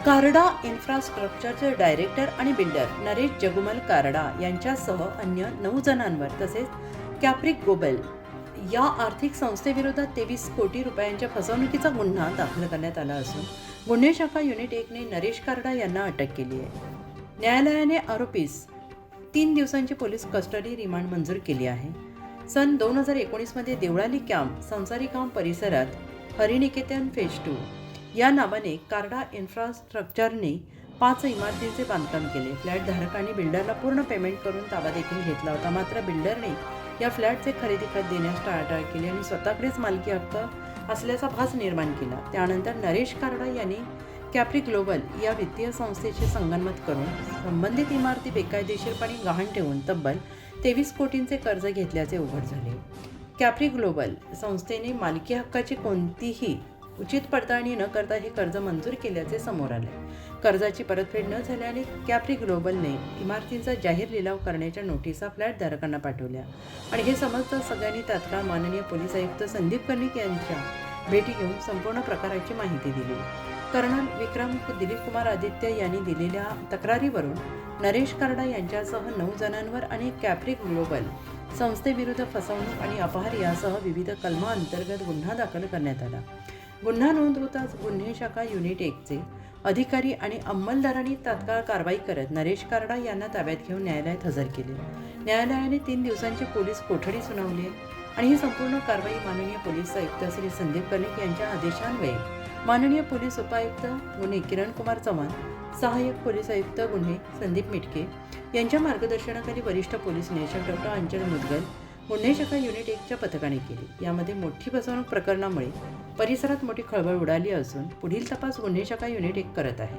कारडा इन्फ्रास्ट्रक्चरचे director आणि builder Naresh जगुमल कारडा यांच्यासह अन्य 9 जणांवर तसेच कॅप्रिक ग्लोबल या आर्थिक संस्थेविरोधात 23 कोटी रुपयांच्या फसवणुकीचा गुन्हा दाखल करण्यात आला असून गुन्हे शाखा युनिट 1 ने नरेश कारडा यांना अटक केली आहे. न्यायालयाने आरोपीस 3 दिवसांची पोलीस कस्टडी रिमांड मंजूर केली आहे. सन 2019 मध्ये देवळाली कॅम्प संसारी काम परिसरात हरिनिकेतन फेज 2 या नावाने कारडा इन्फ्रास्ट्रक्चरने 5 इमारतींचे बांधकाम केले. फ्लॅट धारक आणि बिल्डरला पूर्ण पेमेंट करून ताबा देखील घेतला होता. मात्र बिल्डरने या फ्लॅटचे खरेदी खत देण्यास टाळाटाळ केली आणि स्वतःकडेच मालकी हक्क असल्याचा भास निर्माण केला. त्यानंतर नरेश कारडा यांनी कॅप्रिक ग्लोबल या वित्तीय संस्थेशी संगनमत करून संबंधित इमारती बेकायदेशीरपणे गहाण ठेवून तब्बल 23 कोटींचे कर्ज घेतल्याचे उघड झाले. कॅप्रिक ग्लोबल संस्थेने मालकी हक्काची कोणतीही उचित पडताळणी न करता हे कर्ज मंजूर केल्याचे समोर आले. कर्जाची परतफेड न झाल्याने कॅप्रिक ग्लोबलने इमारतींचा जाहीर लिलाव करण्याच्या नोटिसा फ्लॅटधारकांना पाठवल्या आणि हे समजताच सगळ्यांनी तात्काळ माननीय पोलीस आयुक्त संदीप कर्णिक यांच्या भेटी घेऊन संपूर्ण प्रकाराची माहिती दिली. कर्नल विक्रम दिलीप कुमार आदित्य यांनी दिलेल्या तक्रारीवरून नरेश कारडा यांच्यासह 9 जणांवर आणि कॅप्रिक ग्लोबल संस्थेविरुद्ध फसवणूक आणि अपहार यासह विविध कलमांतर्गत गुन्हा दाखल करण्यात आला. गुन्हा नोंद होताच गुन्हे शाखा युनिट 1 चे अधिकारी आणि अंमलदारांनी तात्काळ कारवाई करत नरेश कारडा यांना ताब्यात घेऊन न्यायालयात हजर केले. न्यायालयाने 3 दिवसांची पोलीस कोठडी सुनावली आणि ही संपूर्ण कारवाई माननीय पोलीस आयुक्त श्री संदीप कर्णिक यांच्या आदेशान्वये माननीय पोलीस उपायुक्त गुन्हे किरण कुमार चव्हाण, सहाय्यक पोलीस आयुक्त गुन्हे संदीप मिटके यांच्या मार्गदर्शनाखाली वरिष्ठ पोलीस निरीक्षक डॉक्टर अंचल मुदगल गुन्हे शाखा युनिट 1 च्या पथकाने केली. यामध्ये मोठी फसवणूक प्रकरणामुळे परिसरात मोठी खळबळ उडाली असून पुढील तपास गुन्हे शाखा युनिट 1 करत आहे.